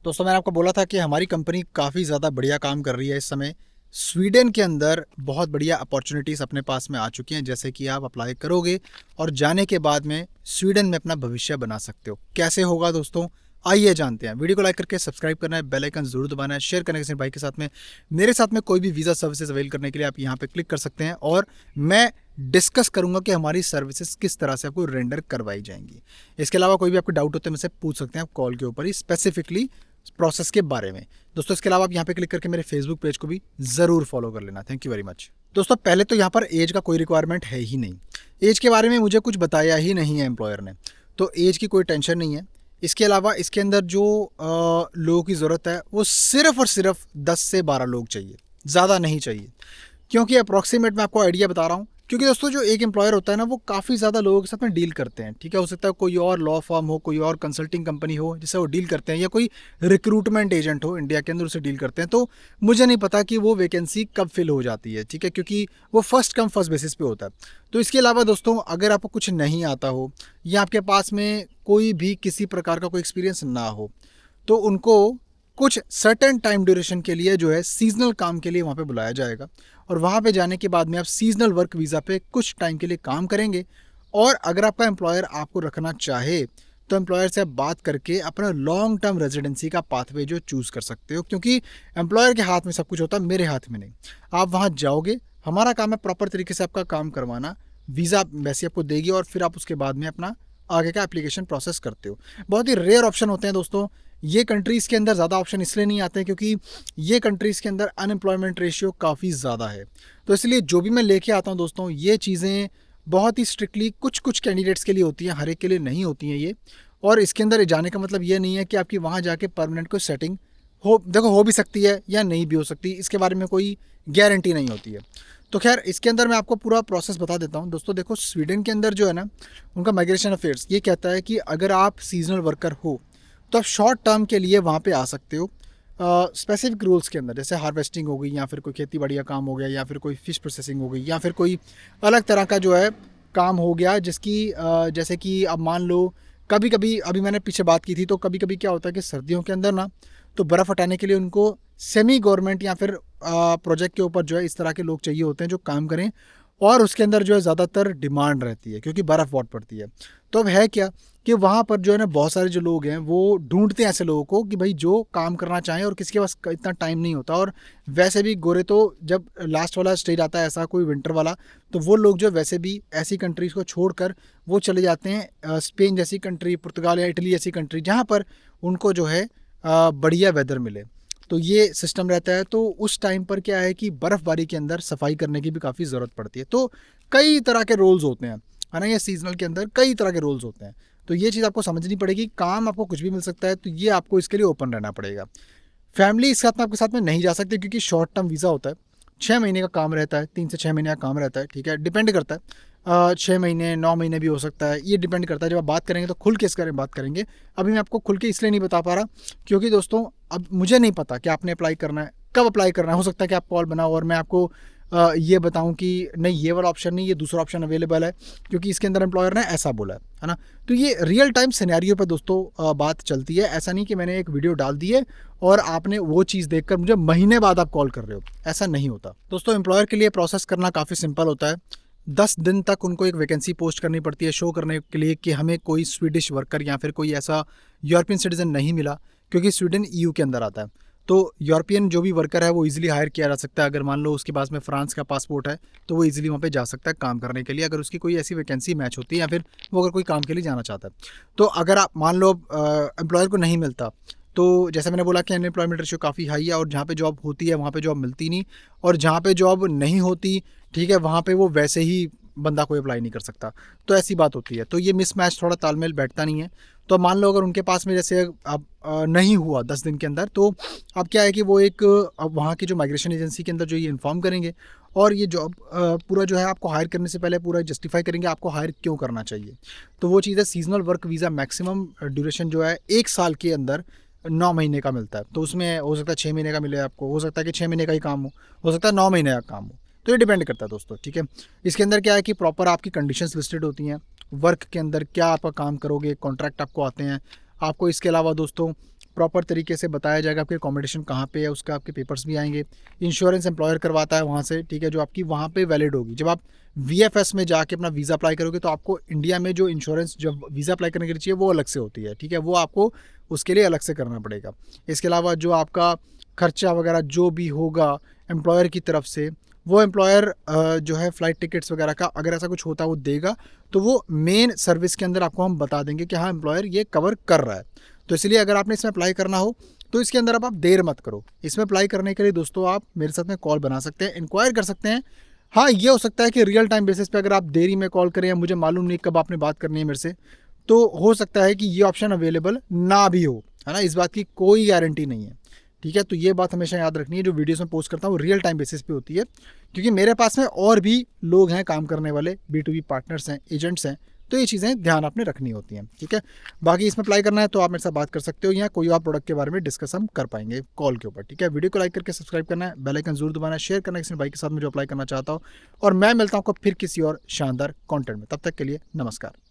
दोस्तों मैंने आपको बोला था कि हमारी कंपनी काफ़ी ज़्यादा बढ़िया काम कर रही है इस समय। स्वीडन के अंदर बहुत बढ़िया अपॉर्चुनिटीज़ अपने पास में आ चुकी हैं, जैसे कि आप अप्लाई करोगे और जाने के बाद में स्वीडन में अपना भविष्य बना सकते हो। कैसे होगा दोस्तों, आइए जानते हैं। वीडियो को लाइक करके सब्सक्राइब करना है, बेल आइकन जरूर दबाना है, शेयर करना है किसी भाई के साथ में। मेरे साथ में कोई भी वीज़ा सर्विसेज अवेल करने के लिए आप यहाँ पे क्लिक कर सकते हैं और मैं डिस्कस करूंगा कि हमारी सर्विसेज किस तरह से आपको रेंडर करवाई जाएंगी। इसके अलावा कोई भी आपको डाउट होता है मुझसे पूछ सकते हैं आप कॉल के ऊपर ही, स्पेसिफिकली प्रोसेस के बारे में। दोस्तों इसके अलावा आप यहाँ पे क्लिक करके मेरे फेसबुक पेज को भी ज़रूर फॉलो कर लेना। Thank you very much. दोस्तों पहले तो यहाँ पर एज का कोई रिक्वायरमेंट है ही नहीं। एज के बारे में मुझे कुछ बताया ही नहीं है एम्प्लॉयर ने, तो एज की कोई टेंशन नहीं है। इसके अलावा इसके अंदर जो लोगों की ज़रूरत है वो सिर्फ और सिर्फ 10 से 12 लोग चाहिए, ज़्यादा नहीं चाहिए। क्योंकि अप्रॉक्सीमेट मैं आपको आइडिया बता रहा हूँ, क्योंकि दोस्तों जो एक एम्प्लॉयर होता है ना वो काफ़ी ज़्यादा लोगों के साथ में डील करते हैं। ठीक है, हो सकता है कोई और लॉ फर्म हो, कोई और कंसल्टिंग कंपनी हो जिससे वो डील करते हैं, या कोई रिक्रूटमेंट एजेंट हो इंडिया के अंदर उससे डील करते हैं। तो मुझे नहीं पता कि वो वैकेंसी कब फिल हो जाती है। ठीक है, क्योंकि वो फर्स्ट कम फर्स्ट बेसिस पे होता है। तो इसके अलावा दोस्तों अगर आपको कुछ नहीं आता हो या आपके पास में कोई भी किसी प्रकार का कोई एक्सपीरियंस ना हो, तो उनको कुछ सर्टेन टाइम ड्यूरेशन के लिए जो है सीजनल काम के लिए वहाँ पे बुलाया जाएगा। और वहाँ पे जाने के बाद में आप सीजनल वर्क वीज़ा पे कुछ टाइम के लिए काम करेंगे। और अगर आपका एम्प्लॉयर आपको रखना चाहे तो एम्प्लॉयर से आप बात करके अपना लॉन्ग टर्म रेजिडेंसी का पाथवे जो चूज़ कर सकते हो, क्योंकि एम्प्लॉयर के हाथ में सब कुछ होता है, मेरे हाथ में नहीं। आप वहाँ जाओगे, हमारा काम है प्रॉपर तरीके से आपका काम करवाना, वीज़ा वैसे आपको देगी और फिर आप उसके बाद में अपना आगे का एप्लीकेशन प्रोसेस करते हो। बहुत ही रेयर ऑप्शन होते हैं दोस्तों। ये कंट्रीज़ के अंदर ज़्यादा ऑप्शन इसलिए नहीं आते हैं क्योंकि ये कंट्रीज़ के अंदर अनएम्प्लॉयमेंट रेशियो काफ़ी ज़्यादा है। तो इसलिए जो भी मैं लेके आता हूँ दोस्तों, ये चीज़ें बहुत ही स्ट्रिक्टली कुछ कुछ कैंडिडेट्स के लिए होती हैं, हर एक के लिए नहीं होती हैं ये। और इसके अंदर जाने का मतलब ये नहीं है कि आपकी वहाँ जाके परमानेंट कोई सेटिंग हो। देखो हो भी सकती है या नहीं भी हो सकती, इसके बारे में कोई गारंटी नहीं होती है। तो खैर इसके अंदर मैं आपको पूरा प्रोसेस बता देता हूँ। दोस्तों देखो, स्वीडन के अंदर जो है ना, उनका माइग्रेशन अफेयर्स ये कहता है कि अगर आप सीजनल वर्कर हो तो आप शॉर्ट टर्म के लिए वहाँ पे आ सकते हो स्पेसिफिक रूल्स के अंदर, जैसे हार्वेस्टिंग हो गई, या फिर कोई खेती बाड़ी का काम हो गया, या फिर कोई फिश प्रोसेसिंग हो गई, या फिर कोई अलग तरह का जो है काम हो गया जिसकी जैसे कि अब मान लो कभी कभी, अभी मैंने पीछे बात की थी, तो कभी कभी क्या होता है कि सर्दियों के अंदर ना तो बर्फ़ हटाने के लिए उनको सेमी गवर्नमेंट या फिर प्रोजेक्ट के ऊपर जो है इस तरह के लोग चाहिए होते हैं जो काम करें। और उसके अंदर जो है ज़्यादातर डिमांड रहती है क्योंकि बर्फ़ बहुत पड़ती है। तो अब है क्या कि वहाँ पर जो है ना बहुत सारे जो लोग हैं वो ढूंढते हैं ऐसे लोगों को कि भाई जो काम करना चाहें, और किसी के पास इतना टाइम नहीं होता। और वैसे भी गोरे तो जब लास्ट वाला स्टेज आता है ऐसा कोई विंटर वाला, तो वो लोग जो वैसे भी ऐसी कंट्रीज़ को छोड़कर वो चले जाते हैं स्पेन जैसी कंट्री, पुर्तगाल या इटली जैसी कंट्री, जहाँ पर उनको जो है बढ़िया वेदर मिले। तो ये सिस्टम रहता है। तो उस टाइम पर क्या है कि बर्फ़बारी के अंदर सफाई करने की भी काफ़ी ज़रूरत पड़ती है। तो कई तरह के रोल्स होते हैं, है ना, ये सीजनल के अंदर कई तरह के रोल्स होते हैं। तो ये चीज़ आपको समझनी पड़ेगी। काम आपको कुछ भी मिल सकता है, तो ये आपको इसके लिए ओपन रहना पड़ेगा। फैमिली इस साथ में आपके साथ में नहीं जा सकती क्योंकि शॉर्ट टर्म वीज़ा होता है, 6 महीने का काम रहता है, 3 से 6 महीने का काम रहता है। ठीक है, डिपेंड करता है, 6 महीने 9 महीने भी हो सकता है, ये डिपेंड करता है। जब आप बात करेंगे तो खुल के इसके बारे में बात करेंगे। अभी मैं आपको खुल के इसलिए नहीं बता पा रहा क्योंकि दोस्तों अब मुझे नहीं पता कि आपने अप्लाई करना है, कब अप्लाई करना है। हो सकता है कि आप कॉल बनाओ और मैं आपको ये बताऊं कि नहीं ये वाला ऑप्शन नहीं, ये दूसरा ऑप्शन अवेलेबल है क्योंकि इसके अंदर एम्प्लॉयर ने ऐसा बोला है ना। तो ये रियल टाइम सिनेरियो पे दोस्तों बात चलती है। ऐसा नहीं कि मैंने एक वीडियो डाल दी है और आपने वो चीज़ देखकर मुझे महीने बाद आप कॉल कर रहे हो, ऐसा नहीं होता दोस्तों। एम्प्लॉयर के लिए प्रोसेस करना काफ़ी सिंपल होता है। 10 दिन तक उनको एक वैकेंसी पोस्ट करनी पड़ती है शो करने के लिए कि हमें कोई स्वीडिश वर्कर या फिर कोई ऐसा यूरोपियन सिटीजन नहीं मिला, क्योंकि स्वीडन ईयू के अंदर आता है। तो यूरोपियन जो भी वर्कर है वो इजीली हायर किया जा सकता है। अगर मान लो उसके पास में फ्रांस का पासपोर्ट है तो वो इजीली वहाँ पे जा सकता है काम करने के लिए, अगर उसकी कोई ऐसी वैकेंसी मैच होती है या फिर वो अगर कोई काम के लिए जाना चाहता है। तो अगर आप मान लो एम्प्लॉयर को नहीं मिलता, तो जैसे मैंने बोला कि अनएम्प्लॉयमेंट रेशियो काफ़ी हाई है, और जहाँ पे जॉब होती है वहाँ पे जॉब मिलती नहीं, और जहाँ पे जॉब नहीं होती, ठीक है, वहाँ पे वो वैसे ही बंदा कोई अप्लाई नहीं कर सकता। तो ऐसी बात होती है। तो ये मिसमैच, थोड़ा तालमेल बैठता नहीं है। तो मान लो अगर उनके पास में जैसे अब नहीं हुआ 10 दिन के अंदर, तो अब क्या है कि वो एक अब वहाँ की जो माइग्रेशन एजेंसी के अंदर जो ये इन्फॉर्म करेंगे, और ये जॉब पूरा जो है आपको हायर करने से पहले पूरा जस्टिफाई करेंगे आपको हायर क्यों करना चाहिए। तो वो चीज़ है, seasonal work visa maximum duration जो है 1 साल के अंदर 9 महीने का मिलता है। तो उसमें हो सकता है 6 महीने का मिले आपको, हो सकता है कि 6 महीने का ही काम हो सकता है 9 महीने का काम हो। तो ये डिपेंड करता है दोस्तों। ठीक है, इसके अंदर क्या है कि प्रॉपर आपकी कंडीशंस लिस्टेड होती हैं, वर्क के अंदर क्या आप काम करोगे, कॉन्ट्रैक्ट आपको आते हैं आपको। इसके अलावा दोस्तों प्रॉपर तरीके से बताया जाएगा आपके अकोमोडेशन कहाँ पे है, उसका आपके पेपर्स भी आएंगे। इंश्योरेंस एम्प्लॉयर करवाता है वहाँ से, ठीक है, जो आपकी वहाँ पे वैलिड होगी। जब आप VFS में जाके अपना वीज़ा अप्लाई करोगे तो आपको इंडिया में जो इंश्योरेंस जब वीज़ा अप्लाई करने के लिए चाहिए वो अलग से होती है, ठीक है, वो आपको उसके लिए अलग से करना पड़ेगा। इसके अलावा जो आपका खर्चा वगैरह जो भी होगा एम्प्लॉयर की तरफ से, वो एम्प्लॉयर जो है फ़्लाइट टिकट्स वगैरह का अगर ऐसा कुछ होता है वो देगा, तो वो मेन सर्विस के अंदर आपको हम बता देंगे कि हाँ एम्प्लॉयर ये कवर कर रहा है। तो इसलिए अगर आपने इसमें अप्लाई करना हो तो इसके अंदर अब आप देर मत करो। इसमें अप्लाई करने के लिए दोस्तों आप मेरे साथ में कॉल बना सकते हैं, इंक्वायर कर सकते हैं। हाँ, ये हो सकता है कि रियल टाइम बेसिस पे अगर आप देरी में कॉल करें या मुझे मालूम नहीं कब आपने बात करनी है मेरे से, तो हो सकता है कि ये ऑप्शन अवेलेबल ना भी हो, है ना, इस बात की कोई गारंटी नहीं है, ठीक है। तो ये बात हमेशा याद रखनी है, जो वीडियोस में पोस्ट करता हूँ वो रियल टाइम बेसिस पे होती है, क्योंकि मेरे पास में और भी लोग हैं काम करने वाले, B2B पार्टनर्स हैं, एजेंट्स हैं, तो ये चीज़ें ध्यान आपने रखनी होती हैं, ठीक है। बाकी इसमें अप्लाई करना है तो आप मेरे साथ बात कर सकते हो, या कोई और प्रोडक्ट के बारे में डिस्कस हम कर पाएंगे कॉल के ऊपर, ठीक है। वीडियो को लाइक करके सब्सक्राइब करना है, बेल आइकन जरूर दबाना है, शेयर करना है किसी भाई के साथ में जो अप्लाई करना चाहता हो, और मैं मिलता हूँ आपको फिर किसी और शानदार कॉन्टेंट में। तब तक के लिए नमस्कार।